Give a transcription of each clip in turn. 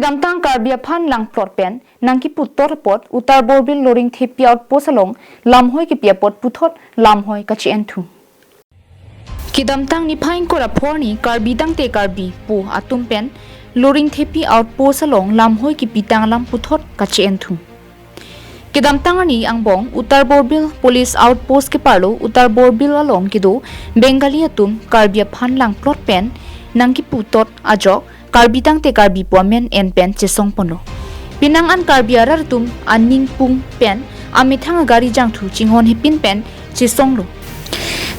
Kidamtang Karbi aphan lang plot pen nangki puttor pot utar borbil loring thepi out posalong lamhoi ki piapot puthot lamhoi kachi enthu. Kidamtang ni phain kora phorni Karbi tangte Karbi pu atum pen loring thepi out posalong lamhoi ki pitang lam puthot kachi enthu. Kidamtang ani angbong utar borbil police outpost ke parlo utar borbil along kido Bengali atum Karbi aphan lang plot pen nangki putot ajok Karbi tangte Karbi puamen en pen chesong pono. Pinang an Karbi arar tum aning pung pen amithang gari jangthu chinghon hipin pen chesong lo.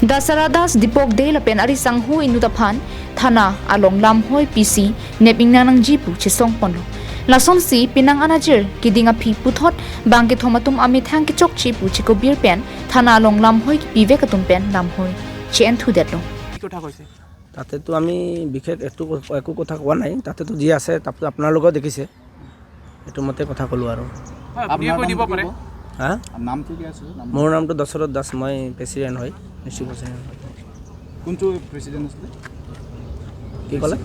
Dasaradas dipok de la pen ari sanghu inutaphan thana along lam hoi PC neping nanang jipu chesong pono. Lason si pinang anajir kidinga phi puthot bangke thomatum amithang ki chok chi pu chiko bir pen thana along lam hoi pive katum pen lam hoi chen thu detlo. কথা কৈছে তাতে তো আমি বিশেষ একো কথা কোৱা নাই তাতে তো যি আছে তাতে আপোনাৰ লগত দেখিছে এটো মতে কথা কলো আৰু আপুনি কৈ দিব পাৰে হা নামটো কি আছে মোৰ নামটো দশৰথ দাস মই প্ৰেসিডেন্ট হয় নিশ্চিত প্ৰেসিডেন্ট কোনটো প্ৰেসিডেন্ট আছে কি ক'লে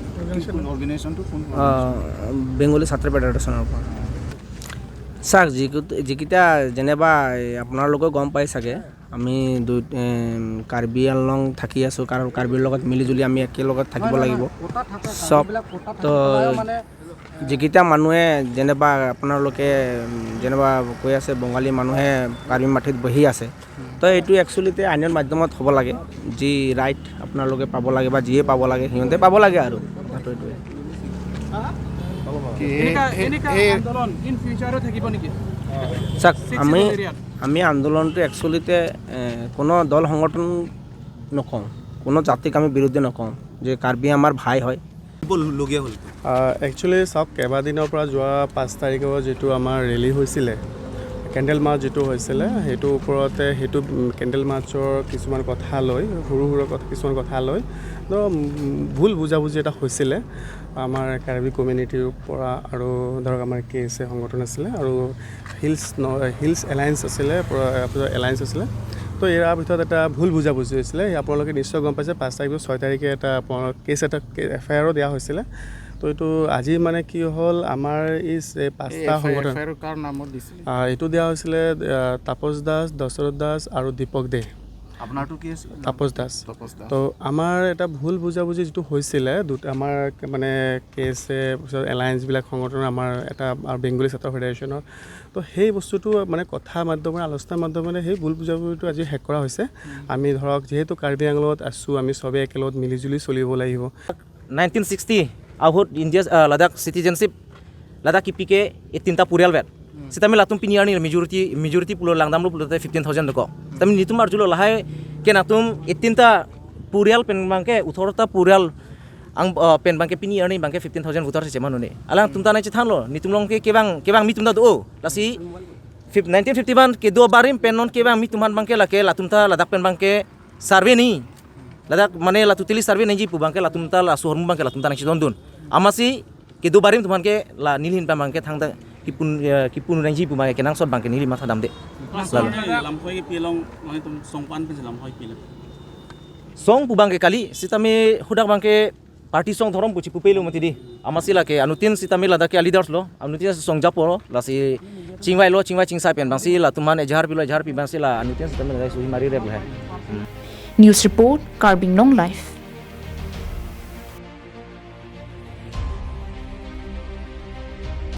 অৰ্গানাইজেচনটো কোন বেংগলী ছাত্ৰ ফেডাৰেশ্যনৰ পৰা চাক যিকিটা যেনেবা আপোনালোকে গম পাই চাগে আমি কাৰ্বি আংলং থাকি আছো কাৰণ কাৰ্বিৰ লগত মিলি জুলি আমি একেলগত থাকিব লাগিব সব তো যিকিটা মানুহে যেনেবা আপোনালোকে যেনেবা কৈ আছে বঙালী মানুহে কাৰ্বি মাটিত বহি আছে তো এইটো একচুৱেলিতে আইনৰ মাধ্যমত হ'ব লাগে যি ৰাইট আপোনালোকে পাব লাগে বা যিয়ে পাব লাগে সিহঁতে পাব লাগে আৰু এইটোৱে আন্দোলন ইন ফিউচাৰত থাকিব নেকি চাক আমি আন্দোলনটো একচুৱেলিতে কোনো দল সংগঠন নকওঁ কোনো জাতিক আমি বিৰুদ্ধে নকওঁ যে কাৰ্বি আমাৰ ভাই হয় লগীয়া হ'ল একচুৱেলি চাওক কেইবাদিনৰ পৰা যোৱা 5 তাৰিখৰ যিটো আমাৰ ৰেলী হৈছিলে কেণ্ডেল মাৰ্চ যিটো হৈছিলে সেইটোৰ ওপৰতে সেইটো কেণ্ডেল মাৰ্চৰ কিছুমান কথা লৈ সৰু কিছুমান কথা লৈ ভুল বুজাবুজি এটা হৈছিলে আমাৰ কাৰ্বি কমিউনিটিৰ পৰা আৰু ধৰক আমাৰ কেএছএ সংগঠন আছিলে আৰু হিলছ এলায়েন্স আছিলে এলায়েন্স আছিলে তো ইয়াৰ ভিতৰত এটা ভুল বুজাবুজি হৈছিলে আপোনালোকে নিশ্চয় গম পাইছে 5 তাৰিখ 6 তাৰিখে এটা কেছ এটা এফআইআৰো দিয়া হৈছিলে তো এইটো আজি মানে কি হ'ল আমাৰ এই 5টা সংগঠন এইটো দিয়া হৈছিলে তাপস দাস দশৰথ দাস আৰু দীপক দে আপোনাৰটো কি আছে তাপস দাস তো আমাৰ এটা ভুল বুজাবুজি যিটো হৈছিলে আমাৰ মানে কেএছএ এলায়েন্সবিলাক সংগঠনৰ আমাৰ এটা বেংগলী ছাত্ৰ ফেডাৰেশ্যনৰ তো সেই বস্তুটো মানে কথা মাধ্যমেৰে আলোচনাৰ মাধ্যমেৰে সেই ভুল বুজাবুজিটো আজি শেষ কৰা হৈছে আমি ধৰক যিহেতু কাৰ্বি আংলঙত আছোঁ আমি চবেই একেলগত মিলিজুলি চলিব লাগিব 1960 out India Ladakh citizenship Ladakh किपिके ये तीनटा पुरियाल बेट सितामी लातुम पिनियारनि मेजॉरिटी पुलो लांगदामलो पुलो 15000 दको तमी नितुम आरजुलो लाहाय के नातुम ये तीनटा पुरियाल पेनबांके 18टा पुरियाल आं पेनबांके पिनियारनि बांके 15000 भोटार से मानुने आला तुमता नाइचे थांलो नितुमलंके केबां मी तुमदा दो लासी 1951 के दो बारिम पेनन केबां मी तुमान बांके लाके लातुमता लद्दाख पेनबांके सर्वे नहीं लद्दाख माने लातुतिली सर्वे नहीं जी पुबांके लातुमता ला सोहरमु बांके लातुमता नाइचे दोन आमासी के दो बारिम तुमान के ला नीलिन बांके थांदा किपुन नहीं जी पुबांके केनां सट बांके नीलि माथा दामदे लामखय पिलं माने तुम संपान पे लामखय पिलं सong पुबांके काली सितामे हुदाक बांके पार्टी सong धरम पुची पुपेलो मतिदि आमासी लाके अनुतिन सितामे लद्दाख के लिडर्स लो अनुतिन सong जापोरो लासी चिंगवाइ चिंगसा पेन बांसी ला तुमान एजार पि बांसी ला अनुतिन सितामे सुहि मारि रे बहाय News report Karbi Long Life